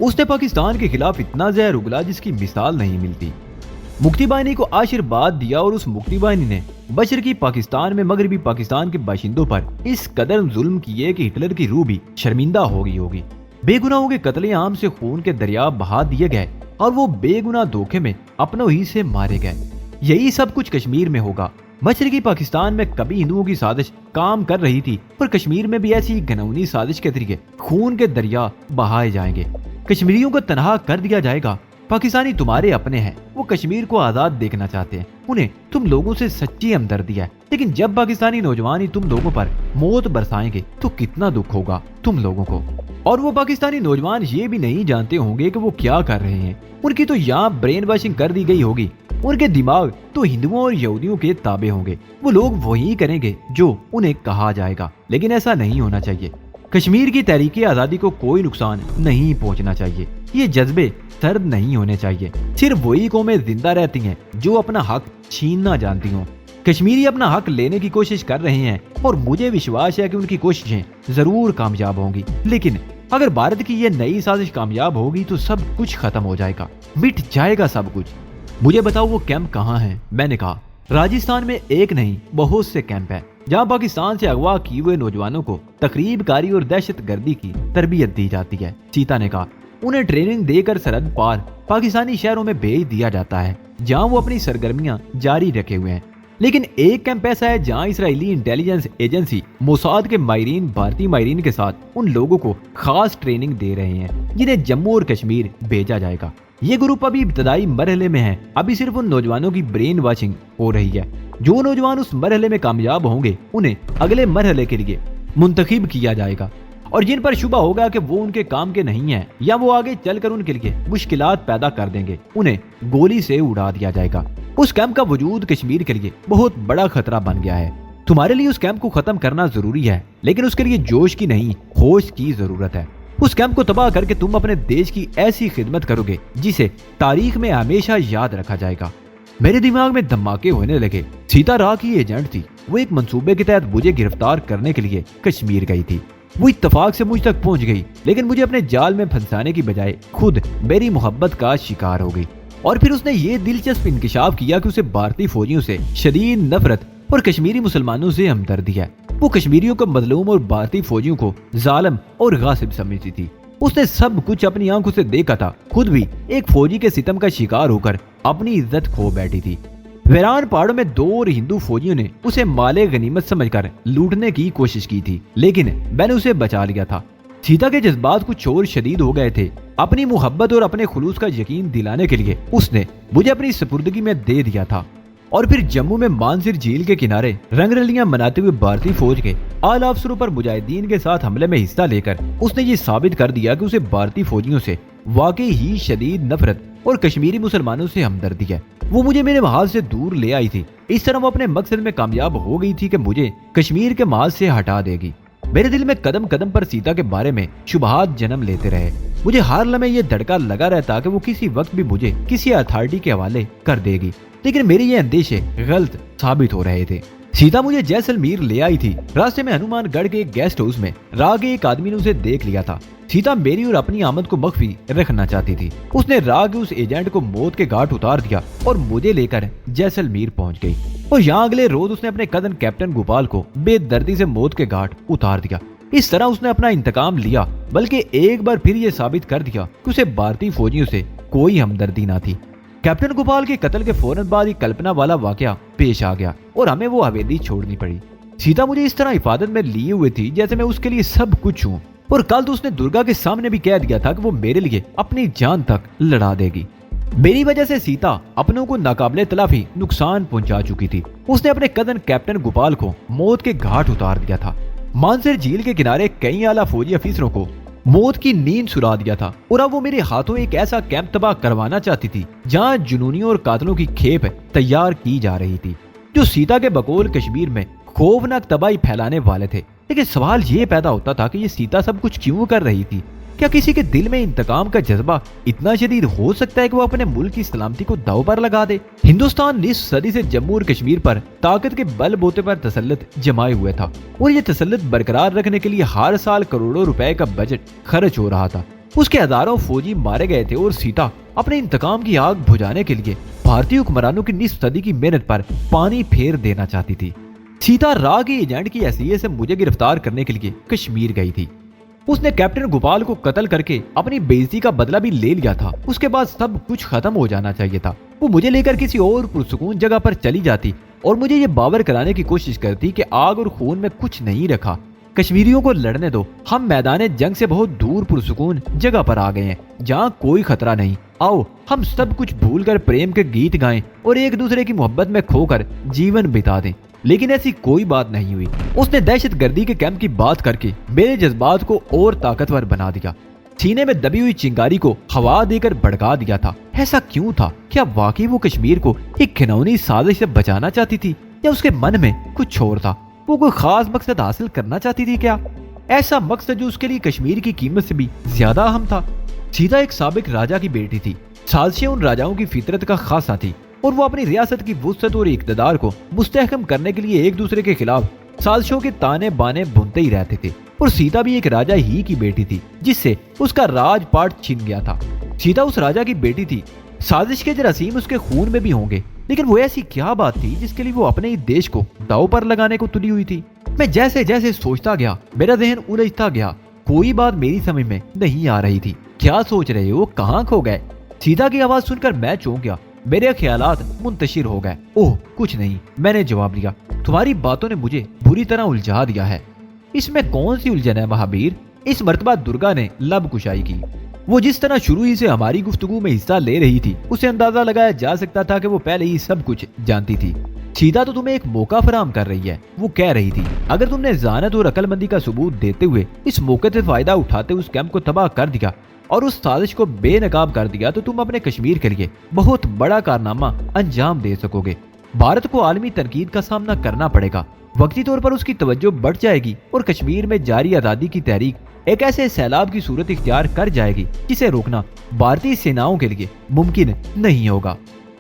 उसने पाकिस्तान के खिलाफ इतना जहर उगला जिसकी मिसाल नहीं मिलती। मुक्ति बाहिनी को आशीर्वाद दिया और उस मुक्ति बाहिनी ने मशरकी पाकिस्तान में मगरबी पाकिस्तान के बाशिंदों पर इस कदर जुल्म किए कि हिटलर की रूह भी शर्मिंदा हो गई होगी। बेगुनाहों के कत्लेआम से खून के दरिया बहा दिए गए और वो बेगुनाह धोखे में अपनों ही से मारे गए। यही सब कुछ कश्मीर में होगा। मशरकी पाकिस्तान में कभी हिंदुओं की साजिश काम कर रही थी और कश्मीर में भी ऐसी घिनौनी साजिश के तरीके खून के दरिया बहाए जाएंगे। कश्मीरियों को तनहा कर दिया जाएगा। पाकिस्तानी तुम्हारे अपने हैं, वो कश्मीर को आजाद देखना चाहते हैं, उन्हें तुम लोगों से सच्ची हमदर्दी है। लेकिन जब पाकिस्तानी नौजवान ही तुम लोगों पर मौत बरसाएंगे तो कितना दुख होगा तुम लोगों को। और वो पाकिस्तानी नौजवान ये भी नहीं जानते होंगे कि वो क्या कर रहे हैं। उनकी तो यहाँ ब्रेन वॉशिंग कर दी गई होगी। उनके दिमाग तो हिंदुओं और यहूदियों के ताबे होंगे। वो लोग वही करेंगे जो उन्हें कहा जाएगा, लेकिन ऐसा नहीं होना चाहिए। कश्मीर की तहरीक आजादी को कोई नुकसान नहीं पहुंचना चाहिए। ये जज्बे सर्द नहीं होने चाहिए। सिर्फ वही कौमें जिंदा रहती हैं जो अपना हक छीनना जानती हों। कश्मीरी अपना हक लेने की कोशिश कर रहे हैं और मुझे विश्वास है कि उनकी कोशिशें जरूर कामयाब होंगी। लेकिन अगर भारत की ये नई साजिश कामयाब होगी तो सब कुछ खत्म हो जाएगा, मिट जाएगा सब कुछ। मुझे बताओ वो कैंप कहाँ है? मैंने कहा राजस्थान में एक नहीं बहुत से कैंप है जहाँ पाकिस्तान से अगवा किए हुए नौजवानों को तकरीबकारी और दहशतगर्दी की तरबियत दी जाती है। सीता ने कहा उन्हें ट्रेनिंग देकर सरहद पार पाकिस्तानी शहरों में भेज दिया जाता है जहाँ वो अपनी सरगर्मियां जारी रखे हुए हैं। लेकिन एक कैंप ऐसा है जहाँ इसराइली इंटेलिजेंस एजेंसी मोसाद के माहिरीन भारतीय माहिरीन के साथ उन लोगों को खास ट्रेनिंग दे रहे हैं जिन्हें जम्मू और कश्मीर भेजा जाएगा। ये ग्रुप अभी इब्तदाई मरहले में है। अभी सिर्फ उन नौजवानों की ब्रेन वॉशिंग हो रही है। जो नौजवान उस मरहले में कामयाब होंगे उन्हें अगले मरहले के लिए मुंतखब किया जाएगा, और जिन पर शुबा होगा कि वो उनके काम के नहीं है या वो आगे चलकर उनके लिए मुश्किलात पैदा कर देंगे, उन्हें गोली से उड़ा दिया जाएगा। उस कैंप का वजूद कश्मीर के लिए बहुत बड़ा खतरा बन गया है। तुम्हारे लिए उस कैंप को खत्म करना जरूरी है, लेकिन उसके लिए जोश की नहीं होश की जरूरत है। उस कैंप को तबाह करके तुम अपने देश की ऐसी खिदमत करोगे जिसे तारीख में हमेशा याद रखा जाएगा। मेरे दिमाग में धमाके होने लगे। सीता राह की एजेंट थी। वो एक मंसूबे के तहत मुझे गिरफ्तार करने के लिए कश्मीर गई थी। वो इत्तफाक से मुझ तक पहुंच गई, लेकिन मुझे अपने जाल में फंसाने की बजाय खुद मेरी मोहब्बत का शिकार हो गई। और फिर उसने ये दिलचस्प इंकशाफ किया कि उसे भारतीय फौजियों से शदीद नफरत और कश्मीरी मुसलमानों से हमदर्दी है। वो कश्मीरियों को मजलूम और भारतीय फौजियों को जालिम और गासिब समझती थी। उसने सब कुछ अपनी आंखों से देखा था। खुद भी एक फौजी के सितम का शिकार होकर अपनी इज्जत खो बैठी थी। वीरान पहाड़ों में 2 और हिंदू फौजियों ने उसे माले गनीमत समझकर लूटने की कोशिश की थी, लेकिन मैंने उसे बचा लिया था। सीता के जज्बात कुछ और शदीद हो गए थे। अपनी मोहब्बत और अपने खुलूस का यकीन दिलाने के लिए उसने मुझे अपनी सुपुर्दगी में दे दिया था। और फिर जम्मू में मानसर झील के किनारे रंगरलियां मनाते हुए भारतीय फौज के आला अफसरों पर मुजाहिदीन के साथ हमले में हिस्सा लेकर उसने ये साबित कर दिया कि उसे भारतीय फौजियों से वाकई ही शदीद नफरत और कश्मीरी मुसलमानों से हमदर्दी है। वो मुझे मेरे महाज से दूर ले आई थी। इस तरह वो अपने मकसद में कामयाब हो गई थी कि मुझे कश्मीर के महाज से हटा देगी। मेरे दिल में कदम कदम पर सीता के बारे में शुबहात जन्म लेते रहे। मुझे हर लम्हे ये धड़का लगा रहता कि वो किसी वक्त भी मुझे किसी अथॉरिटी के हवाले कर देगी, लेकिन मेरे ये अंदेशे गलत साबित हो रहे थे। सीता मुझे जैसलमेर ले आई थी। रास्ते में हनुमानगढ़ के एक गेस्ट हाउस में राह के एक आदमी ने उसे देख लिया था। सीता मेरी और अपनी आमद को मख्फी रखना चाहती थी। उसने राह के उस एजेंट को मौत के घाट उतार दिया और मुझे लेकर जैसलमेर पहुंच गई। और यहाँ अगले रोज उसने अपने कजन कैप्टन गोपाल को बेदर्दी से मौत के घाट उतार दिया। इस तरह उसने अपना इंतकाम लिया, बल्कि एक बार फिर ये साबित कर दिया कि उसे भारतीय फौजियों से कोई हमदर्दी ना थी। कैप्टन गोपाल के कत्ल के फौरन बाद ही कल्पना वाला वाकया पेश आ गया और हमें वो हवेली छोड़नी पड़ी। सीता मुझे इस तरह हिफाजत में लिए हुए थी जैसे मैं उसके लिए सब कुछ हूँ। और कल तो उसने दुर्गा के सामने भी कह दिया था कि वो मेरे लिए अपनी जान तक लड़ा देगी। मेरी वजह से सीता अपनों को नाकाबिले तलाफी नुकसान पहुंचा चुकी थी। उसने अपने कजन कैप्टन गोपाल को मौत के घाट उतार दिया था। मानसर झील के किनारे कई आला फौजी अफसरों को मौत की नींद सुला दिया था और अब वो मेरे हाथों एक ऐसा कैंप तबाह करवाना चाहती थी जहां जुनूनियों और कातलों की खेप तैयार की जा रही थी, जो सीता के बकौल कश्मीर में खौफनाक तबाही फैलाने वाले थे। लेकिन सवाल ये पैदा होता था कि ये सीता सब कुछ क्यों कर रही थी? क्या किसी के दिल में इंतकाम का जज्बा इतना शदीद हो सकता है कि वो अपने मुल्क की सलामती को दांव पर लगा दे? हिंदुस्तान निस्फ सदी से जम्मू और कश्मीर पर ताकत के बल बोते पर तसल्लुत जमाए हुए था और ये तसल्लुत बरकरार रखने के लिए हर साल करोड़ों रुपए का बजट खर्च हो रहा था। उसके हजारों फौजी मारे गए थे और सीता अपने इंतकाम की आग बुझाने के लिए भारतीय हुक्मरानों की निस्फ सदी की मेहनत पर पानी फेर देना चाहती थी। सीता राह के एजेंट की हैसियत से मुझे गिरफ्तार करने के लिए कश्मीर गई थी। उसने कैप्टन गोपाल को कत्ल करके अपनी बेइज्जती का बदला भी ले लिया था। उसके बाद सब कुछ खत्म हो जाना चाहिए था। वो मुझे लेकर किसी और पुरसुकून जगह पर चली जाती और मुझे ये बावर कराने की कोशिश करती कि आग और खून में कुछ नहीं रखा, कश्मीरियों को लड़ने दो, हम मैदान जंग से बहुत दूर पुरसुकून जगह पर आ गए हैं जहाँ कोई खतरा नहीं, आओ हम सब कुछ भूलकर प्रेम के गीत गाएं और एक दूसरे की मोहब्बत में खोकर जीवन बिता दें। लेकिन ऐसी कोई बात नहीं हुई। उसने दहशतगर्दी के कैंप की बात करके मेरे जज्बात को और ताकतवर बना दिया, सीने में दबी हुई चिंगारी को हवा देकर भड़का दिया था। ऐसा क्यों था? क्या वाकई वो कश्मीर को एक घिनौनी साजिश से बचाना चाहती थी या उसके मन में कुछ और था? वो कोई खास मकसद हासिल करना चाहती थी क्या? ऐसा मकसद जो उसके लिए कश्मीर की कीमत से भी ज्यादा अहम था। सीता एक साबिक राजा की बेटी थी। साजिशें उन राजाओं की फितरत का खासा थी और वो अपनी रियासत की वुसअत और इक़्तिदार को मुस्तहकम करने के लिए एक दूसरे के खिलाफ साजिशों के ताने बाने बुनते ही रहते थे। और सीता भी एक राजा ही की बेटी थी जिससे उसका राजपाट छिन गया था। सीता उस राजा की बेटी थी। साजिश के जरासीम उसके खून में भी होंगे, लेकिन वो ऐसी क्या बात थी जिसके लिए वो अपने ही देश को दांव पर लगाने को तुली हुई थी? मैं जैसे जैसे सोचता गया मेरा जहन उलझता गया। कोई बात मेरी समझ में नहीं आ रही थी। क्या सोच रहे हो? कहाँ खो गए? सीता की आवाज सुनकर मैं चौंक गया। मेरे ख्यालात मुंतशिर हो गए। ओह कुछ नहीं, मैंने जवाब दिया। तुम्हारी बातों ने मुझे बुरी तरह उलझा दिया है। इसमें कौन सी उलझन है महावीर? इस मर्तबा दुर्गा ने लब कुशाई की। वो जिस तरह शुरू ही से हमारी गुफ्तगू में हिस्सा ले रही थी, उसे अंदाजा लगाया जा सकता था कि वो पहले ही सब कुछ जानती थी। सीता तो तुम्हें एक मौका फराहम कर रही है, वो कह रही थी। अगर तुमने ज़ानत और अक्लमंदी का सबूत देते हुए इस मौके से फायदा उठाते उस कैंप को तबाह कर दिया और उस साजिश को बेनकाब कर दिया तो तुम अपने कश्मीर के लिए बहुत बड़ा कारनामा अंजाम दे सकोगे। भारत को आलमी तनकीद का सामना करना पड़ेगा। वक्ती तौर पर उसकी तवज्जो बढ़ जाएगी और कश्मीर में जारी आज़ादी की तहरीक एक ऐसे सैलाब की सूरत इख्तियार कर जाएगी जिसे रोकना भारतीय सेनाओं के लिए मुमकिन नहीं होगा।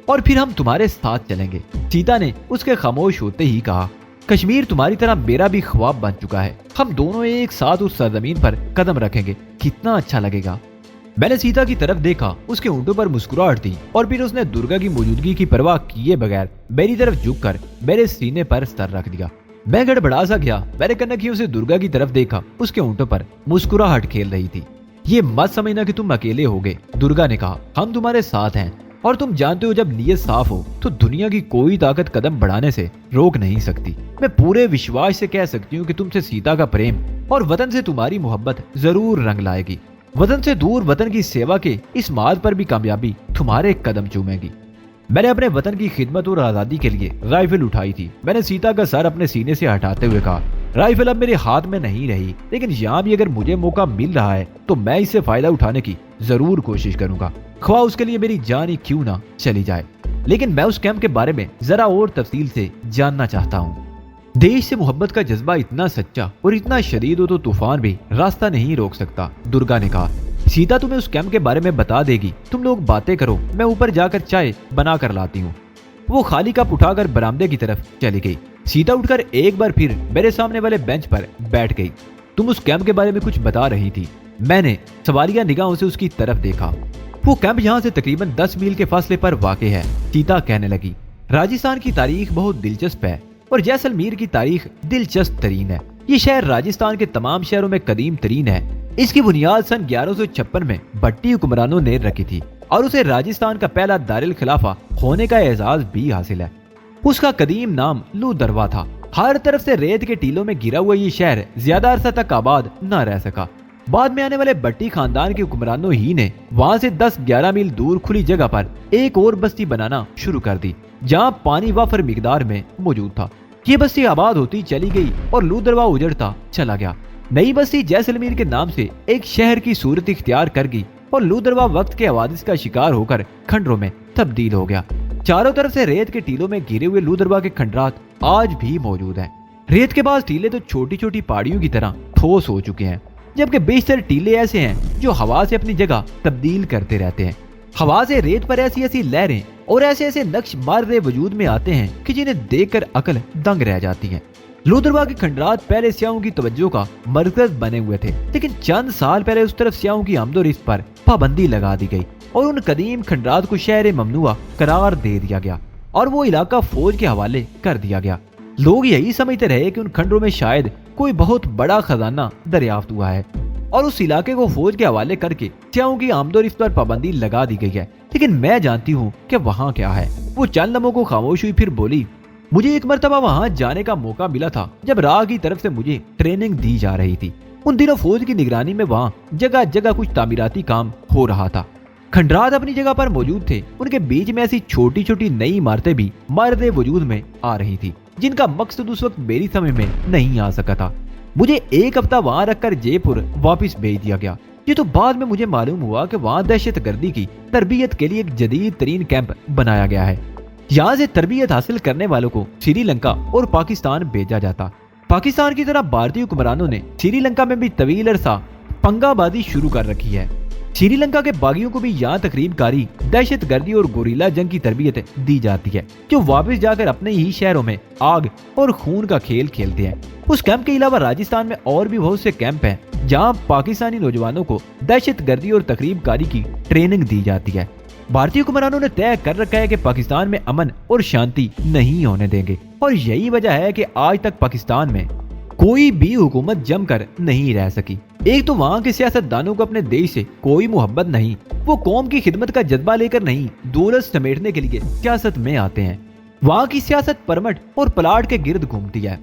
और फिर हम तुम्हारे साथ चलेंगे। सीता ने उसके खामोश होते ही कहा, कश्मीर तुम्हारी तरह मेरा भी ख्वाब बन चुका है। हम दोनों एक साथ उस सरजमीन पर कदम रखेंगे, कितना अच्छा लगेगा। मैंने सीता की तरफ देखा। उसके होंठों पर मुस्कुराहट थी और फिर उसने दुर्गा की मौजूदगी की परवाह किए बगैर मेरी तरफ झुककर मेरे सीने पर सर रख दिया। मैं गड़बड़ा सा गया। मैंने कनखियों से दुर्गा की तरफ देखा। उसके होंठों पर मुस्कुराहट खेल रही थी। ये मत समझना कि तुम अकेले होगे, दुर्गा ने कहा। हम तुम्हारे साथ हैं और तुम जानते हो जब नीयत साफ हो तो दुनिया की कोई ताकत कदम बढ़ाने से रोक नहीं सकती। मैं पूरे विश्वास से कह सकती हूँ कि तुमसे सीता का प्रेम और वतन से तुम्हारी मोहब्बत जरूर रंग लाएगी। वतन से दूर वतन की सेवा के इस मार्ग पर भी कामयाबी तुम्हारे कदम चूमेगी। मैंने अपने वतन की खिदमत और आजादी के लिए राइफल उठाई थी। मैंने सीता का सर अपने सीने से हटाते हुए कहा, राइफल अब मेरे हाथ में नहीं रही, लेकिन यहाँ भी अगर मुझे मौका मिल रहा है तो मैं इससे फायदा उठाने की जरूर कोशिश करूंगा, ख्वाह उसके लिए मेरी जान ही क्यों ना चली जाए। लेकिन मैं उस कैंप के बारे में जरा और तफसील से जानना चाहता हूँ। देश से मोहब्बत का जज्बा इतना सच्चा और इतना शदीद हो तो तूफान भी रास्ता नहीं रोक सकता, दुर्गा ने कहा। सीता तुम्हें उस कैंप के बारे में बता देगी। तुम लोग बातें करो, मैं ऊपर जाकर चाय बना कर लाती हूँ। वो खाली कप उठाकर बरामदे की तरफ चली गई। सीता उठकर एक बार फिर मेरे सामने वाले बेंच पर बैठ गई। तुम उस कैंप के बारे में कुछ बता रही थी। मैंने सवालिया निगाहों से उसकी तरफ देखा। वो कैंप यहाँ से तकरीबन 10 मील के फासले पर वाक़ है, सीता कहने लगी। राजस्थान की तारीख बहुत दिलचस्प है और जैसलमेर की तारीख दिलचस्प तरीन है। ये शहर राजस्थान के तमाम शहरों में कदीम तरीन है। इसकी बुनियाद सन 1156 में भट्टी हुक्मरानों ने रखी थी और उसे राजस्थान का पहला दारुल खिलाफा होने का एजाज भी हासिल है। उसका कदीम नाम लू दरवा था। हर तरफ से रेत के टीलों में घिरा हुआ ये शहर ज्यादा अरसा तक आबाद न रह सका। बाद में आने वाले भट्टी खानदान के हुक्मरानों ही ने वहां से 10-11 मील दूर खुली जगह पर एक और बस्ती बनाना शुरू कर दी, जहां पानी वाफर मिकदार में मौजूद था। ये बस्ती आबाद होती चली गई और लू दरवा उजड़ता चला गया। नई बस्ती जैसलमेर के नाम से एक शहर की सूरत इख्तियार कर गई और लू दरवा वक्त के हवादिस का शिकार होकर खंडरों में तब्दील हो गया। चारों तरफ से रेत के टीलों में घिरे हुए लू दरवा के खंडरात आज भी मौजूद हैं। रेत के पास टीले तो छोटी छोटी पहाड़ियों की तरह ठोस हो चुके हैं, जबकि बेशतर टीले ऐसे हैं जो हवा से अपनी जगह तब्दील करते रहते हैं। हवा से रेत पर ऐसी ऐसी लहरें और ऐसे ऐसे नक्श माररे वजूद में आते हैं कि जिन्हें देखकर अकल दंग रह जाती है। लू दरवा के खंडरात पहले स्याहों की तवज्जो का मरकज बने हुए थे, लेकिन चंद साल पहले उस तरफ स्याहों की आमदोरफ्त पर पाबंदी लगा दी गई और उन कदीम खंडरात को शहर ममनुआ करार दे दिया गया और वो इलाका फौज के हवाले कर दिया गया। लोग यही समझते रहे कि उन खंडरों में शायद कोई बहुत बड़ा खजाना दरियाफ्त हुआ है और उस इलाके को फौज के हवाले करके सियाहों की आमदोरफ्त पर पाबंदी लगा दी गई है। लेकिन मैं जानती हूँ कि वहाँ क्या है। वो चंद लम्हों को खामोश हुई, फिर बोली, मुझे एक मर्तबा वहाँ जाने का मौका मिला था जब राह की तरफ से मुझे ट्रेनिंग दी जा रही थी। उन दिनों फौज की निगरानी में वहाँ जगह जगह कुछ तामीराती काम हो रहा था। खंडरात अपनी जगह पर मौजूद थे, उनके बीच में ऐसी छोटी छोटी नई इमारतें भी मर्दे वजूद में आ रही थी जिनका मकसद उस वक्त मेरी समझ में नहीं आ सका था। मुझे एक हफ्ता वहाँ रखकर जयपुर वापस भेज दिया गया। ये तो बाद में मुझे मालूम हुआ कि वहाँ दहशतगर्दी की तरबियत के लिए एक जदीद तरीन कैंप बनाया गया है। यहाँ से तरबियत हासिल करने वालों को श्रीलंका और पाकिस्तान भेजा जाता। पाकिस्तान की तरह भारतीय हुक्मरानों ने श्रीलंका में भी तवील अरसा पंगाबाजी शुरू कर रखी है। श्रीलंका के बागियों को भी यहाँ तकरीबकारी, दहशतगर्दी और गोरिल्ला जंग की तरबियत दी जाती है, जो वापस जाकर अपने ही शहरों में आग और खून का खेल खेलते हैं। उस कैंप के अलावा राजस्थान में और भी बहुत से कैंप हैं जहाँ पाकिस्तानी नौजवानों को दहशतगर्दी और तकरीबकारी की ट्रेनिंग दी जाती है। भारतीय हुक्मरानों ने तय कर रखा है कि पाकिस्तान में अमन और शांति नहीं होने देंगे और यही वजह है कि आज तक पाकिस्तान में कोई भी हुकूमत जमकर नहीं रह सकी। एक तो वहाँ के सियासतदानों को अपने देश से कोई मोहब्बत नहीं, वो कौम की खिदमत का जज्बा लेकर नहीं, दौलत समेटने के लिए सियासत में आते हैं। वहाँ की सियासत परमट और प्लाट के गिर्द घूमती है।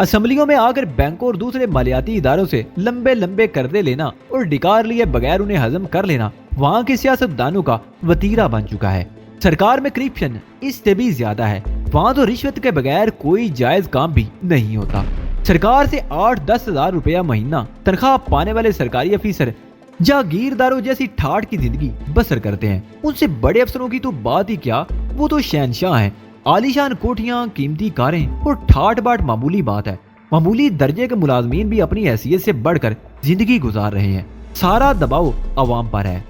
असेंबलियों में आकर बैंकों और दूसरे मालियाती इदारों से लंबे लंबे कर्जे लेना और डिकार लिए बगैर उन्हें हजम कर लेना वहाँ के सियासतदानों का वतीरा बन चुका है। सरकार में करप्शन इससे भी ज्यादा है। वहाँ तो रिश्वत के बगैर कोई जायज काम भी नहीं होता। सरकार से 8-10 हज़ार रुपया महीना तनख्वाह पाने वाले सरकारी अफीसर जागीरदारों जैसी ठाठ की जिंदगी बसर करते हैं। उनसे बड़े अफसरों की तो बात ही क्या, वो तो शहनशाह हैं। आलीशान कोठियां, कीमती कारें और ठाट बाट मामूली बात है। मामूली दर्जे के मुलाजमीन भी अपनी हैसियत से बढ़कर जिंदगी गुजार रहे हैं। सारा दबाव अवाम पर है।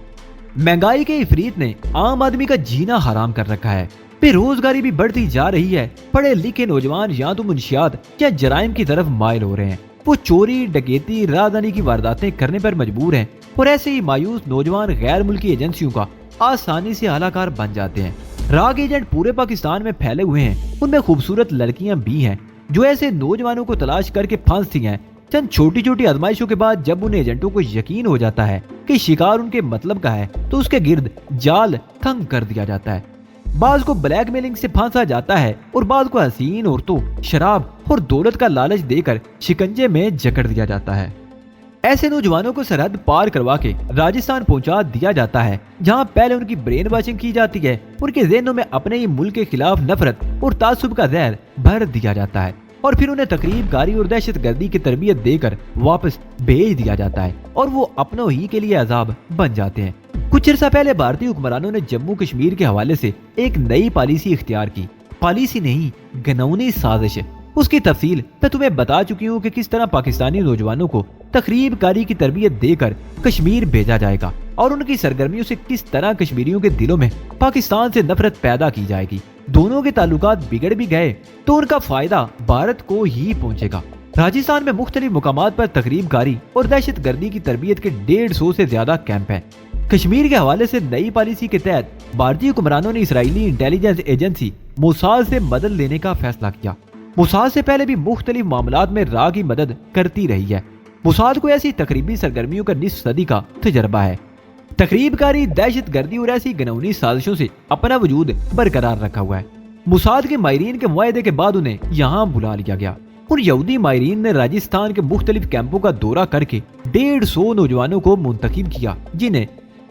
महंगाई के इफरीत ने आम आदमी का जीना हराम कर रखा है। बेरोजगारी भी बढ़ती जा रही है। पढ़े लिखे नौजवान या तो मुंशियात या जराइम की तरफ माइल हो रहे हैं। वो चोरी, डकैती, राहदानी की वारदातें करने पर मजबूर हैं और ऐसे ही मायूस नौजवान गैर मुल्की एजेंसियों का आसानी से आलाकार बन जाते हैं। राग एजेंट पूरे पाकिस्तान में फैले हुए हैं। उनमें खूबसूरत लड़कियां भी हैं जो ऐसे नौजवानों को तलाश करके फांसती हैं। चंद छोटी छोटी आजमाइशों के बाद जब उन एजेंटों को यकीन हो जाता है कि शिकार उनके मतलब का है तो उसके गिर्द जाल तंग कर दिया जाता है। बाज को ब्लैकमेलिंग से फांसा जाता है और बाज को हसीन औरतों, शराब और दौलत का लालच देकर शिकंजे में जकड़ दिया जाता है। ऐसे नौजवानों को सरहद पार करवा के राजस्थान पहुंचा दिया जाता है, जहां पहले उनकी ब्रेन वॉशिंग की जाती है। उनके ज़हनों में अपने ही मुल्क के खिलाफ नफरत और तासुब का जहर भर दिया जाता है और फिर उन्हें तकरीबकारी और दहशतगर्दी की तरबियत देकर वापस भेज दिया जाता है और वो अपनों ही के लिए अजाब बन जाते हैं। कुछ अर्सा पहले भारतीय हुक्मरानों ने जम्मू कश्मीर के हवाले से एक नई पॉलिसी इख्तियार की। पॉलिसी नहीं, घिनौनी साजिश। उसकी तफसील मैं तुम्हें बता चुकी हूँ कि किस तरह पाकिस्तानी नौजवानों को तकरीबकारी की तरबियत देकर कश्मीर भेजा जाएगा और उनकी सरगर्मियों से किस तरह कश्मीरियों के दिलों में पाकिस्तान से नफरत पैदा की जाएगी। दोनों के ताल्लुकात बिगड़ भी गए तो उनका फायदा भारत को ही पहुंचेगा। राजस्थान में मुख्तलिफ मुकामात पर तकरीबकारी और दहशतगर्दी की तरबियत के 150 से ज्यादा कैंप हैं। कश्मीर के हवाले से नई पॉलिसी के तहत भारतीय हुक्मरानों ने इसराइली इंटेलिजेंस एजेंसी मोसाद से मदद लेने का फैसला किया। मोसाद से पहले भी मुख्तलिफ मामलात में राह की मदद करती रही है। मोसाद को ऐसी तकरीबी सरगर्मियों का निस्फ सदी का तजर्बा है। तकरीबकारी, दहशतगर्दी और ऐसी घिनौनी साजिशों से अपना वजूद बरकरार रखा हुआ है। मोसाद के माहिरीन के मुआहदे के बाद उन्हें यहाँ बुला लिया गया। उन यहूदी माहिरीन ने राजस्थान के मुख्तलिफ कैंपों का दौरा करके 150 नौजवानों को मुंतखब किया, जिन्हें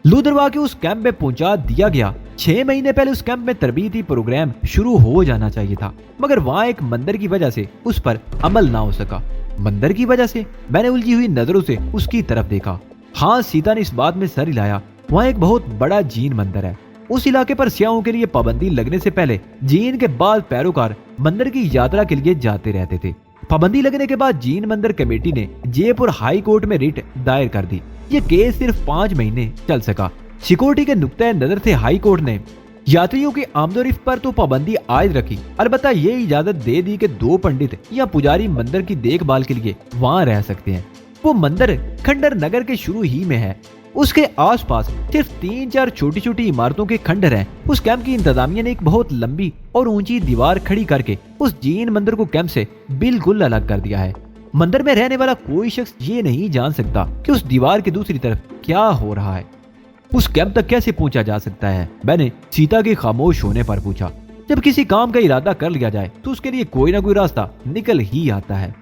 लुदरवा के उस कैंप में पहुंचा दिया गया। 6 महीने पहले उस कैंप में तरबीती प्रोग्राम शुरू हो जाना चाहिए था, मगर वहाँ एक मंदिर की वजह से उस पर अमल ना हो सका। मंदिर की वजह से मैंने उलझी हुई नजरों से उसकी तरफ देखा। हाँ, सीता ने इस बात में सर हिलाया। वहाँ एक बहुत बड़ा जीन मंदिर है। उस इलाके पर सियाहों के लिए पाबंदी लगने से पहले जीन के बाद पैरोकार मंदिर की यात्रा के लिए जाते रहते थे। पाबंदी लगने के बाद जीन मंदिर कमेटी ने जयपुर हाई कोर्ट में रिट दायर कर दी। ये केस सिर्फ 5 महीने चल सका। सिक्योरिटी के नुक्ते नजर से हाई कोर्ट ने यात्रियों की आमदोरफ्त पर तो पाबंदी आयद रखी, अलबत्ता ये इजाजत दे दी कि 2 पंडित या पुजारी मंदिर की देखभाल के लिए वहाँ रह सकते हैं। वो मंदिर खंडर नगर के शुरू ही में है। उसके आसपास सिर्फ 3-4 छोटी छोटी इमारतों के खंडर हैं। उस कैंप की इंतजामिया ने एक बहुत लंबी और ऊंची दीवार खड़ी करके उस जैन मंदिर को कैंप से बिल्कुल अलग कर दिया है। मंदिर में रहने वाला कोई शख्स ये नहीं जान सकता कि उस दीवार की दूसरी तरफ क्या हो रहा है। उस कैंप तक कैसे पहुंचा जा सकता है? मैंने सीता के खामोश होने पर पूछा। जब किसी काम का इरादा कर लिया जाए तो उसके लिए कोई ना कोई रास्ता निकल ही आता है।